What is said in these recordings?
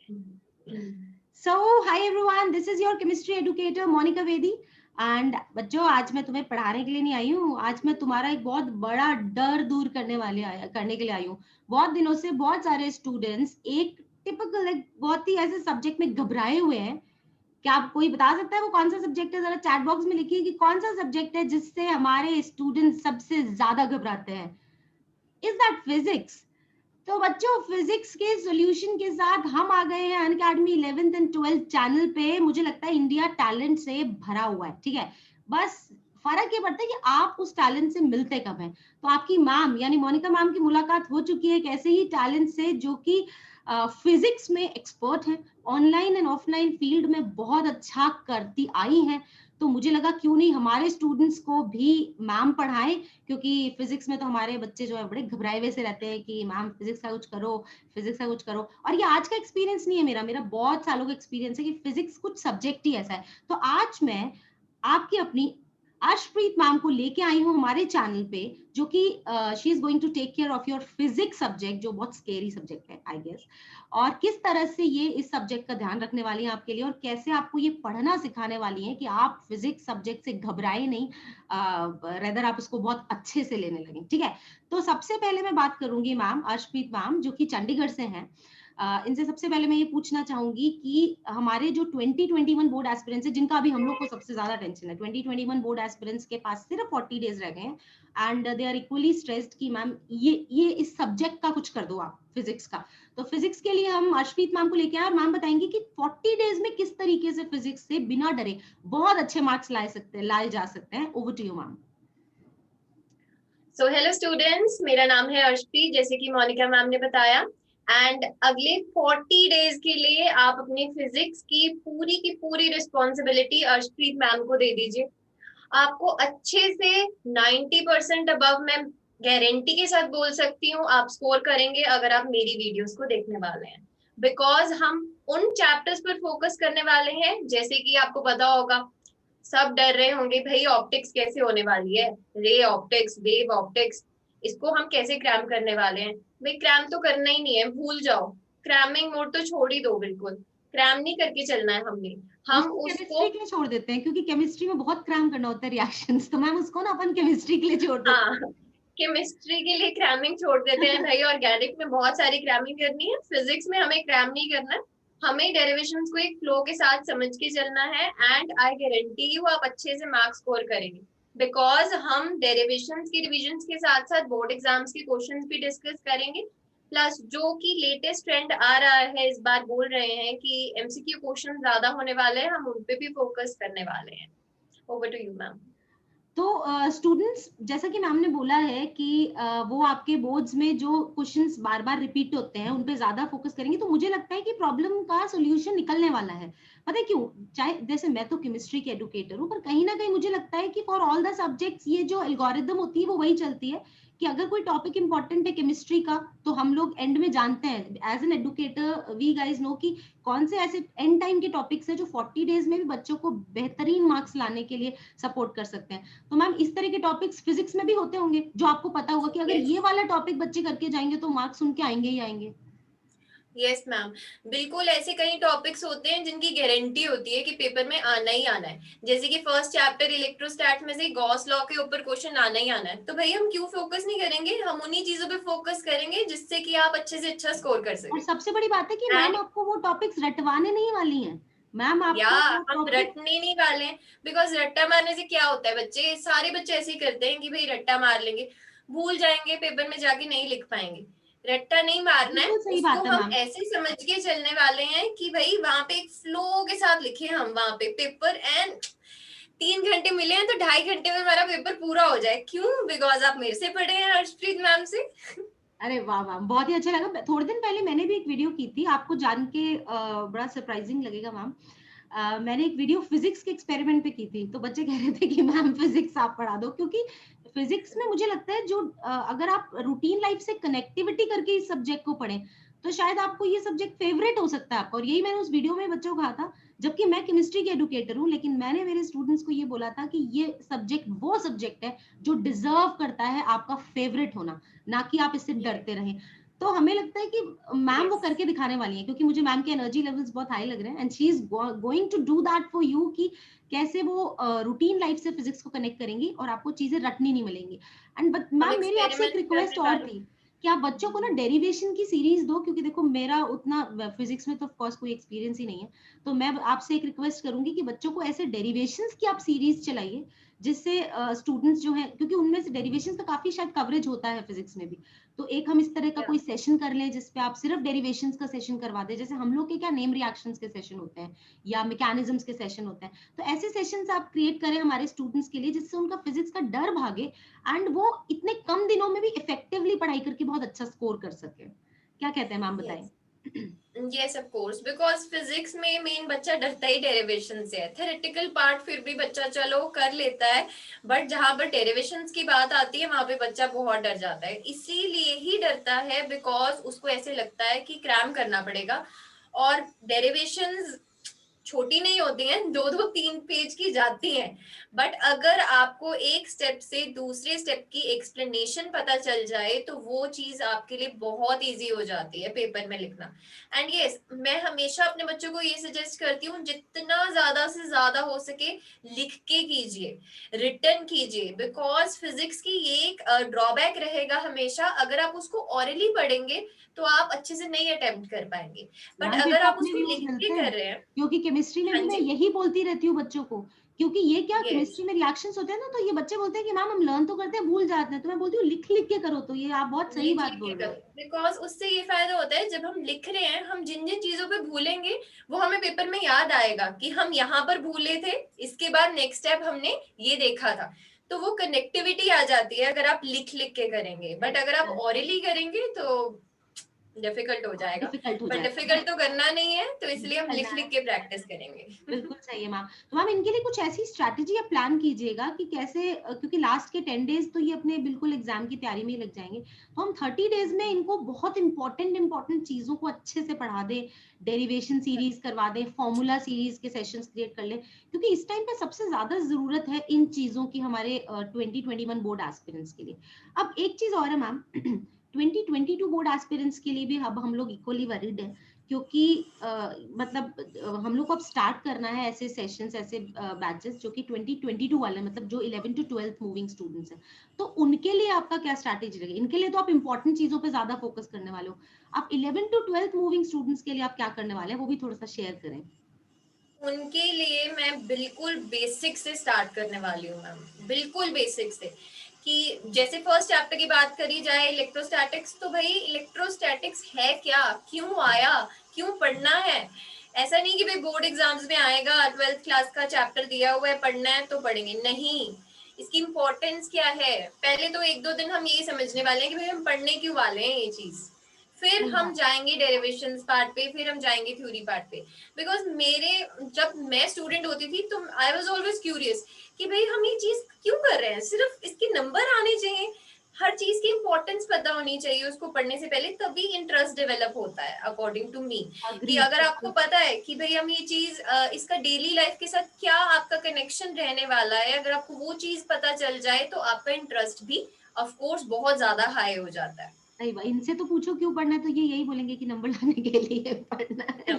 So, hi everyone, this is your chemistry educator Monica Vedi. And बच्चों, आज मैं तुम्हें पढ़ाने के लिए नहीं आई हूँ, आज मैं तुम्हारा एक बहुत बड़ा डर दूर करने के लिए आई हूँ। बहुत दिनों से बहुत सारे स्टूडेंट्स एक टिपिकल एक बहुत ही ऐसे सब्जेक्ट में घबराए हुए हैं। क्या आप कोई बता सकता है वो कौन सा सब्जेक्ट है? जरा चैट बॉक्स में लिखिए कि कौन सा सब्जेक्ट है जिससे हमारे स्टूडेंट सबसे ज्यादा घबराते हैं। Is that physics? तो बच्चों, फिजिक्स के सॉल्यूशन के साथ हम आ गए हैं Unacademy 11th and 12th channel पे। मुझे लगता है इंडिया टैलेंट से भरा हुआ है, ठीक है। बस फर्क ये पड़ता है कि आप उस टैलेंट से मिलते कब हैं। तो आपकी मैम यानी मोनिका मैम की मुलाकात हो चुकी है एक ऐसे ही टैलेंट से जो कि फिजिक्स में एक्सपर्ट है, ऑनलाइन एंड ऑफलाइन फील्ड में बहुत अच्छा करती आई हैं। तो मुझे लगा क्यों नहीं हमारे स्टूडेंट्स को भी मैम पढ़ाएं, क्योंकि फिजिक्स में तो हमारे बच्चे जो है बड़े घबराए हुए से रहते हैं कि मैम फिजिक्स का कुछ करो, फिजिक्स का कुछ करो। और ये आज का एक्सपीरियंस नहीं है मेरा, मेरा बहुत सालों का एक्सपीरियंस है कि फिजिक्स कुछ सब्जेक्ट ही ऐसा है। तो आज मैं आपकी अपनी अर्शप्रीत मैम को लेके आई हूँ हमारे चैनल पे, जो कि she is going to take care of your physics subject, जो बहुत स्केरी सब्जेक्ट है आई गेस। और किस तरह से ये इस सब्जेक्ट का ध्यान रखने वाली हैं आपके लिए, और कैसे आपको ये पढ़ना सिखाने वाली हैं कि आप फिजिक्स सब्जेक्ट से घबराए नहीं, रेदर आप उसको बहुत अच्छे से लेने लगे, ठीक है। तो सबसे पहले मैं बात करूंगी मैम अर्शप्रीत मैम, जो कि चंडीगढ़ से हैं। इनसे सबसे पहले मैं ये पूछना चाहूंगी कि हमारे जो 2021 बोर्ड एस्पिरेंट्स है, जिनका अभी हम लोग को सबसे ज्यादा टेंशन है, 2021 बोर्ड एस्पिरेंट्स के पास सिर्फ 40 डेज रह गए हैं and they are equally stressed कि मैम ये इस सब्जेक्ट का कुछ कर दो आप, फिजिक्स का। तो फिजिक्स के लिए हम अर्शप्रीत मैम को लेके आए और मैम बताएंगे कि 40 डेज में किस तरीके से फिजिक्स से बिना डरे बहुत अच्छे मार्क्स लाए जा सकते हैं। Over to you ma'am. So hello students, मेरा नाम है अर्शप्रीत, जैसे कि मोनिका मैम ने बताया। एंड अगले 40 डेज के लिए आप अपनी फिजिक्स की पूरी रिस्पॉन्सिबिलिटी अर्शप्रीत मैम को दे दीजिए। आपको अच्छे से 90% अबव मैं गारंटी के साथ बोल सकती हूँ आप स्कोर करेंगे अगर आप मेरी वीडियोस को देखने वाले हैं। बिकॉज हम उन चैप्टर्स पर फोकस करने वाले हैं, जैसे कि आपको पता होगा, सब डर रहे होंगे भाई ऑप्टिक्स कैसे होने वाली है, रे ऑप्टिक्स, वेव ऑप्टिक्स, इसको हम कैसे क्रैम करने वाले हैं। भाई क्रैम तो करना ही नहीं है, भूल जाओ। क्रैमिंग मोड तो छोड़ ही दो, बिल्कुल क्रैम नहीं करके चलना है हमने। हम उसको उसको केमिस्ट्री के लिए छोड़ देते हैं, क्योंकि केमिस्ट्री में बहुत क्रैम करना होता है रिएक्शंस, तो मैम उसको ना अपन केमिस्ट्री के लिए छोड़ देते हाँ, केमिस्ट्री के लिए क्रैमिंग छोड़ देते हैं हैं। भाई। ऑर्गेनिक में बहुत सारी क्रैमिंग करनी है, फिजिक्स में हमें क्रैम नहीं करना है। हमें डेरिवेशंस को एक फ्लो के साथ समझ के चलना है एंड आई गारंटी यू आप अच्छे से मार्क्स स्कोर करेंगे। बिकॉज हम डेरिवेशंस की रिविजन के साथ साथ बोर्ड एग्जाम्स के क्वेश्चंस भी डिस्कस करेंगे। प्लस जो कि लेटेस्ट ट्रेंड आ रहा है, इस बार बोल रहे हैं कि एमसीक्यू क्वेश्चन ज्यादा होने वाले हैं, हम उन पे भी फोकस करने वाले हैं। Over to you ma'am. तो स्टूडेंट्स, जैसा कि मैम ने बोला है कि वो आपके बोर्ड्स में जो क्वेश्चंस बार बार रिपीट होते हैं उन पे ज्यादा फोकस करेंगे, तो मुझे लगता है कि प्रॉब्लम का सोल्यूशन निकलने वाला है। पता है क्यों? चाहे जैसे मैं तो केमिस्ट्री के एडुकेटर हूँ, पर कहीं ना कहीं मुझे लगता है कि फॉर ऑल द सब्जेक्ट्स ये जो एल्गोरिदम होती है वो वही चलती है कि अगर कोई टॉपिक इंपॉर्टेंट है केमिस्ट्री का, तो हम लोग एंड में जानते हैं as an educator, we guys know कि कौन से ऐसे एंड टाइम के टॉपिक्स है जो 40 डेज में भी बच्चों को बेहतरीन मार्क्स लाने के लिए सपोर्ट कर सकते हैं। तो मैम इस तरह के टॉपिक्स फिजिक्स में भी होते होंगे, जो आपको पता होगा कि अगर यस, ये वाला टॉपिक बच्चे करके जाएंगे तो मार्क्स उनके आएंगे ही आएंगे। यस मैम, बिल्कुल ऐसे कई टॉपिक्स होते हैं जिनकी गारंटी होती है कि पेपर में आना ही आना है। जैसे कि फर्स्ट चैप्टर इलेक्ट्रोस्टैट में से गॉस लॉ के ऊपर क्वेश्चन आना ही आना है, तो भाई हम क्यों फोकस नहीं करेंगे, हम उन्हीं चीजों पे फोकस करेंगे जिससे कि आप अच्छे से अच्छा स्कोर कर और सके। सबसे बड़ी बात है कि मैम एंड आपको वो टॉपिक्स रटवाने नहीं वाली हैं। मैम या आपको वो हम टॉपिक, रटने नहीं वाले हैं। बिकॉज रट्टा मारने से क्या होता है, बच्चे सारे बच्चे ऐसे ही करते हैं कि भाई रट्टा मार लेंगे, भूल जाएंगे, पेपर में जाके नहीं लिख पाएंगे। रट्टा नहीं मारना है, बिल्कुल सही उसको बात है हम मैम। ऐसे समझ के चलने वाले हैं कि भाई वहां पे एक फ्लो के साथ लिखे हम वहां पे पेपर। एंड 3 घंटे मिले हैं तो 2.5 घंटे में हमारा पेपर पूरा हो जाए। क्यों? बिकॉज आप मेरे से पढ़े हैं, हर्षप्रीत मैम से। अरे वाह वाह, बहुत ही अच्छा लगा। थोड़े दिन पहले मैंने भी एक वीडियो की थी, आपको जान के बड़ा सरप्राइजिंग लगेगा मैम। मैंने एक वीडियो फिजिक्स के एक्सपेरिमेंट पे की थी, तो बच्चे कह रहे थे कि मैम फिजिक्स आप पढ़ा दो, क्योंकि फिजिक्स में मुझे लगता है जो अगर आप रूटीन लाइफ से कनेक्टिविटी करके इस सब्जेक्ट को पढ़ें तो शायद आपको ये सब्जेक्ट फेवरेट हो सकता है आपका। और यही मैंने उस वीडियो में बच्चों को कहा था, जबकि मैं केमिस्ट्री के एडुकेटर हूँ, लेकिन मैंने मेरे स्टूडेंट्स को ये बोला था कि ये सब्जेक्ट वो सब्जेक्ट है जो डिजर्व करता है आपका फेवरेट होना, ना कि आप इससे ये डरते रहें। तो हमें लगता है कि मैम वो Yes. करके दिखाने वाली है, क्योंकि मुझे मैम के एनर्जी लेवल्स बहुत हाई लग रहे हैं, and she is going to do that for you, कि कैसे वो रूटीन लाइफ से फिजिक्स को कनेक्ट करेंगी और आपको चीजें रटनी नहीं मिलेंगी। एंड हम मैम मेरी आपसे एक एक्सपेरिमेंट रिक्वेस्ट करने और वाले थी कि आप बच्चों को ना डेरिवेशन की सीरीज दो, क्योंकि देखो मेरा उतना फिजिक्स में तो ऑफ कोर्स कोई एक्सपीरियंस ही नहीं है, तो मैं आपसे एक रिक्वेस्ट करूंगी कि बच्चों को ऐसे डेरिवेशंस की आप सीरीज चलाइए, जिससे स्टूडेंट्स जो है, क्योंकि उनमें से डेरिवेशंस का काफी शायद कवरेज होता है फिजिक्स में भी, तो एक हम इस तरह का Yeah. कोई सेशन कर लें जिसपे आप सिर्फ डेरिवेशंस का सेशन करवा दें, जैसे हम लोग के क्या नेम रिएक्शंस के सेशन होते हैं या मैकेनिज्म्स के सेशन होते हैं, तो ऐसे सेशंस आप क्रिएट करें हमारे स्टूडेंट्स के लिए, जिससे उनका फिजिक्स का डर भागे एंड वो इतने कम दिनों में भी इफेक्टिवली पढ़ाई करके बहुत अच्छा स्कोर कर सके। क्या कहते हैं मैम, बताएं। Yes. Yes of course, because physics में मेन बच्चा डरता ही डेरिवेशन से है। थेरेटिकल पार्ट फिर भी बच्चा चलो कर लेता है, बट जहां पर डेरिवेशन की बात आती है वहां पे बच्चा बहुत डर जाता है। इसीलिए ही डरता है बिकॉज उसको ऐसे लगता है कि क्रैम करना पड़ेगा, और डेरिवेशंस छोटी नहीं होती हैं, 2-2 3 पेज की जाती हैं। बट अगर आपको एक स्टेप से दूसरे स्टेप की एक्सप्लेनेशन पता चल जाए तो वो चीज आपके लिए बहुत इजी हो जाती है पेपर में लिखना। एंड यस, मैं हमेशा अपने बच्चों को ये सजेस्ट करती हूँ जितना ज्यादा से ज्यादा हो सके लिख के कीजिए, रिटर्न कीजिए, बिकॉज फिजिक्स की ये एक ड्रॉबैक रहेगा हमेशा, अगर आप उसको ऑरली पढ़ेंगे तो आप अच्छे से नहीं अटेम्प्ट कर पाएंगे, बट मैम फिर अगर तो आप अपने उसको व्यूज लिख के मिलते हैं, कर रहे हैं। क्योंकि केमिस्ट्री में हाँ भी मैं जी। यही बोलती रहती हूँ बच्चों को, क्योंकि ये क्या यस, केमिस्ट्री में रिएक्शंस होते हैं ना, तो ये बच्चे बोलते हैं कि मैम हम लर्न तो करते हैं भूल जाते हैं, तो मैं बोलती हूँ लिख लिख के करो, तो ये आप बहुत सही लिख बात लिख के बोल रहे करो, हो। बिकॉज उससे ये फायदा होता है जब हम लिख रहे हैं हम जिन जिन चीजों पे भूलेंगे वो हमें पेपर में याद आएगा कि हम यहाँ पर भूले थे, इसके बाद नेक्स्ट स्टेप हमने ये देखा था, तो वो कनेक्टिविटी आ जाती है अगर आप लिख लिख के करेंगे। बट अगर आप ऑरली करेंगे तो डिफिकल्ट हो जाएगा, डिफिकल्ट हो पर जाएगा। डिफिकल्ट तो करना नहीं है, तो इसलिए हम करना लिख लिख है। के प्रैक्टिस करेंगे। बिल्कुल सही है मैम। तो मैम इनके लिए कुछ ऐसी स्ट्रैटेजी या प्लान कीजिएगा कि कैसे, क्योंकि लास्ट के 10 डेज तो ये अपने बिल्कुल एग्जाम की तैयारी में ही लग जाएंगे, तो हम 30 डेज में इनको बहुत इंपॉर्टेंट इंपॉर्टेंट चीजों को अच्छे से पढ़ा दें, डेरिवेशन सीरीज करवा दें, फॉर्मूला सीरीज के सेशंस क्रिएट कर लें, क्योंकि इस टाइम पे सबसे ज्यादा जरूरत है इन चीजों की हमारे 2021 बोर्ड एस्पिरेंट्स के लिए। अब एक चीज और है मैम, 2022 बोर्ड एस्पिरेंट्स के लिए भी अब हम लोग इक्वली वरीड है, क्योंकि मतलब हम लोग को अब स्टार्ट करना है ऐसे सेशंस, ऐसे बैचेस जो कि 2022 वाले, मतलब जो 11 टू 12th मूविंग स्टूडेंट्स हैं, तो उनके लिए आपका क्या स्ट्रैटेजी रहेगी? इनके लिए तो आप इंपॉर्टेंट चीजों पे ज्यादा फोकस करने वाले हो, आप 11 टू 12th मूविंग स्टूडेंट्स के लिए आप क्या करने वाले हैं, वो भी थोड़ा सा शेयर करें। उनके लिए मैं बिल्कुल बेसिक से स्टार्ट करने वाली हूँ मैम, बिल्कुल बेसिक से। कि जैसे फर्स्ट चैप्टर की बात करी जाए इलेक्ट्रोस्टैटिक्स, तो भाई इलेक्ट्रोस्टैटिक्स है क्या, क्यों आया, क्यों पढ़ना है। ऐसा नहीं कि भाई बोर्ड एग्जाम्स में आएगा 12th क्लास का चैप्टर दिया हुआ है पढ़ना है तो पढ़ेंगे, नहीं। इसकी इंपॉर्टेंस क्या है, पहले तो 1-2 दिन हम यही समझने वाले हैं कि भाई हम पढ़ने क्यों वाले हैं ये चीज, फिर सही हम बात। जाएंगे डेरिवेशंस पार्ट पे, फिर हम जाएंगे थ्योरी पार्ट पे। बिकॉज मेरे, जब मैं स्टूडेंट होती थी तो आई वॉज ऑलवेज क्यूरियस कि भाई हम ये चीज क्यों कर रहे हैं, सिर्फ इसके नंबर आने चाहिए, हर चीज की इंपॉर्टेंस पता होनी चाहिए उसको पढ़ने से पहले, तभी इंटरेस्ट डेवलप होता है अकॉर्डिंग टू मी। कि अग्रीड, अगर आपको बिल्कुल। पता है कि भाई हम ये चीज इसका डेली लाइफ के साथ क्या आपका कनेक्शन रहने वाला है, अगर आपको वो चीज पता चल जाए तो आपका इंटरेस्ट भी ऑफ कोर्स बहुत ज्यादा हाई हो जाता है। सही बात, इनसे तो पूछो क्यों पढ़ना है, तो ये यही बोलेंगे कि नंबर लाने के लिए पढ़ना है,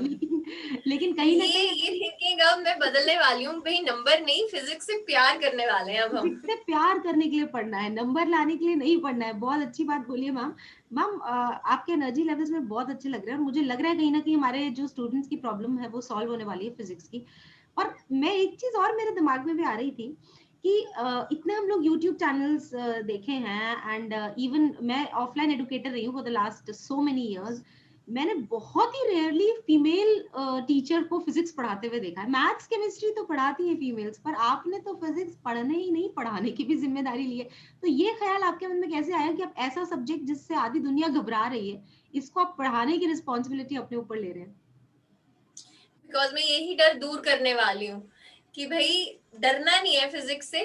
लेकिन कहीं ना कहीं ये थिंकिंग अब मैं बदलने वाली हूँ भाई, नंबर नहीं फिजिक्स से प्यार करने वाले हैं अब हम। फिजिक्स से प्यार करने के लिए पढ़ना है, नंबर लाने के लिए नहीं पढ़ना है। बहुत अच्छी बात बोली है मैम। मैम आपके एनर्जी लेवल्स में बहुत अच्छे लग रहे हैं, और मुझे लग रहा है कहीं ना कहीं हमारे जो स्टूडेंट्स की प्रॉब्लम है वो सॉल्व होने वाली है फिजिक्स की। और मैं एक चीज और मेरे दिमाग में भी आ रही थी कि इतने हम लोग यूट्यूब चैनल्स देखे हैं, एंड इवन मैं ऑफलाइन एडुकेटर रही हूँ for the last so many years, मैंने बहुत ही रेयरली फीमेल टीचर को फिजिक्स पढ़ाते हुए देखा है। मैथ्स केमिस्ट्री तो पढ़ाती है फीमेल्स, पर आपने तो फिजिक्स पढ़ने ही नहीं, पढ़ाने की भी जिम्मेदारी ली है। तो ये ख्याल आपके मन में कैसे आया कि आप ऐसा सब्जेक्ट जिससे आधी दुनिया घबरा रही है, इसको आप पढ़ाने की रिस्पॉन्सिबिलिटी अपने ऊपर ले रहे हैं? बिकॉज मैं यही डर दूर करने वाली हूँ कि भाई डरना नहीं है फिजिक्स से,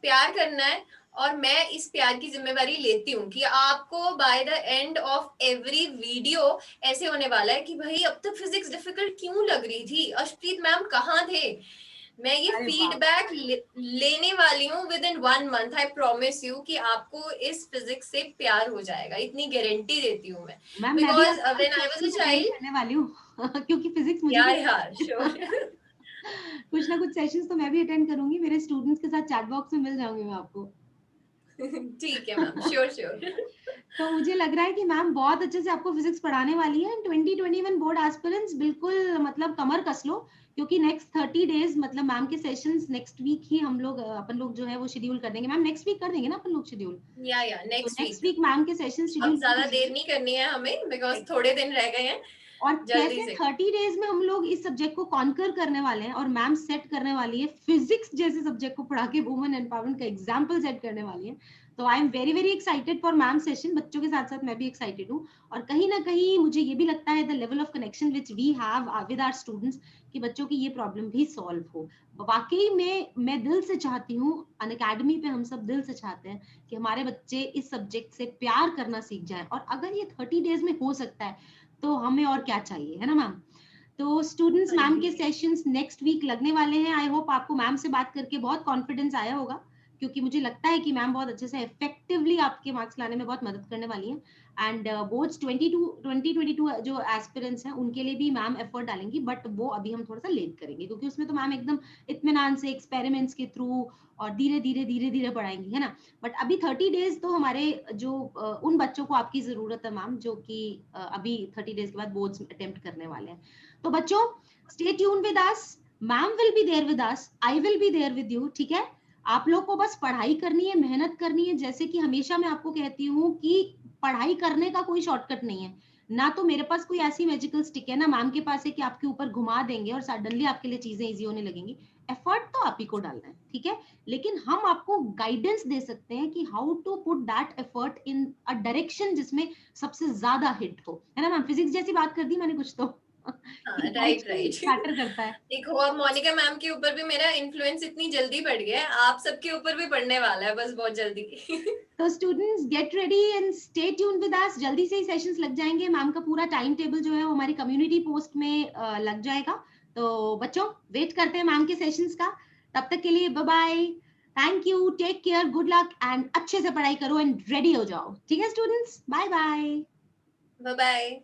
प्यार करना है। और मैं इस प्यार की जिम्मेवारी लेती हूँ कि आपको by the end of every video ऐसे होने वाला है कि भाई अब तक फिजिक्स डिफिकल्ट क्यों लग रही थी, अर्शप्रीत मैम कहाँ थे। मैं ये फीडबैक लेने वाली हूँ with in 1 month, I promise you कि आपको इस फिजिक्स से प्यार हो जाएगा, इतनी गारंटी देती हूँ मैं। मैम मैं भी बिकॉज आपको when I was a attend child, करने वाली हूँ क्योंकि फिजिक्स मुझे भी यार श्योर कुछ ना कुछ सेशंस तो मैं भी अटेंड करूंगी, मेरे स्टूडेंट्स के साथ चैट बॉक्स में मिल जाऊंगी मैं आपको। ठीक है मैम, श्योर श्योर। तो मुझे लग रहा है कि मैम बहुत अच्छे से आपको फिजिक्स पढ़ाने वाली है। 2021 बोर्ड एस्पिरेंट्स बिल्कुल मतलब कमर कस लो, क्योंकि नेक्स्ट 30 डेज मतलब मैम के सेशंस नेक्स्ट वीक ही हम लोग अपन लोग जो है वो शेड्यूल कर देंगे। मैम नेक्स्ट वीक कर देंगे ना अपन लोग शेड्यूल? या तो next next week. Week ma'am के सेशन अब शेड्यूल कर ज्यादा देर देंगे। नहीं करनी है हमें, बिकॉज थोड़े दिन रह गए हैं। और जल्दी कैसे से 30 डेज में हम लोग इस सब्जेक्ट को कॉन्कर करने वाले हैं, और मैम सेट करने वाली है फिजिक्स जैसे सब्जेक्ट को पढ़ा के वुमेन एम्पावरमेंट का एग्जाम्पल सेट करने वाली है। तो I am very very excited for ma'am session. बच्चों के साथ साथ मैं भी एक्साइटेड हूँ, और कहीं ना कहीं मुझे ये भी लगता है the level of connection which we have with our students कि बच्चों की ये प्रॉब्लम भी सॉल्व हो। वाकई में मैं दिल से चाहती हूँ, अनअकैडमी पे हम सब दिल से चाहते हैं कि हमारे बच्चे इस सब्जेक्ट से प्यार करना सीख जाएं, और अगर ये 30 डेज में हो सकता है तो हमें और क्या चाहिए, है ना मैम? तो स्टूडेंट्स हाँ मैम जी। के सेशंस नेक्स्ट वीक लगने वाले हैं। आई होप आपको मैम से बात करके बहुत कॉन्फिडेंस आया होगा, क्योंकि मुझे लगता है कि मैम बहुत अच्छे से इफेक्टिवली आपके मार्क्स लाने में बहुत मदद करने वाली हैं। एंड बोर्ड्स 2022 जो एस्पिरेंट्स हैं उनके लिए भी मैम एफर्ट डालेंगी, बट वो अभी हम थोड़ा सा लेट करेंगे, क्योंकि उसमें तो मैम एकदम इत्मीनान से एक्सपेरिमेंट्स के थ्रू और धीरे धीरे पढ़ाएंगी, है ना? बट अभी 30 डेज तो हमारे जो उन बच्चों को आपकी जरूरत है मैम, जो कि अभी 30 डेज के बाद बोर्ड्स अटेम्प्ट करने वाले हैं। तो बच्चों stay tune with us, ma'am will be there with us, I will be there with you, ठीक है? आप लोग को बस पढ़ाई करनी है, मेहनत करनी है। जैसे कि हमेशा मैं आपको कहती हूँ कि पढ़ाई करने का कोई शॉर्टकट नहीं है ना, तो मेरे पास कोई ऐसी मैजिकल स्टिक है ना मैम के पास है कि आपके ऊपर घुमा देंगे और सडनली आपके लिए चीजें इजी होने लगेंगी। एफर्ट तो आप ही को डालना है, ठीक है? लेकिन हम आपको गाइडेंस दे सकते हैं कि how to put that effort in a direction जिसमें सबसे ज्यादा हिट हो, है ना मैम? फिजिक्स जैसी बात कर दी मैंने कुछ तो हाँ राइट डायरेक्शन राइट मैटर करता है। देखो, अब मोनिका मैम के ऊपर भी मेरा इन्फ्लुएंस इतनी जल्दी पड़ गया है, आप सबके ऊपर भी पड़ने वाला है बस बहुत जल्दी तो students get ready and stay tune with अस। जल्दी से ही सेशंस लग जाएंगे। मैम का पूरा टाइम टेबल जो है वो हमारी कम्युनिटी पोस्ट में लग जाएगा। तो बच्चों वेट करते हैं मैम के सेशंस का। तब तक के लिए bye bye, thank you, take care, good luck and अच्छे से पढ़ाई करो एंड रेडी हो जाओ, ठीक है students? Bye bye. Bye bye.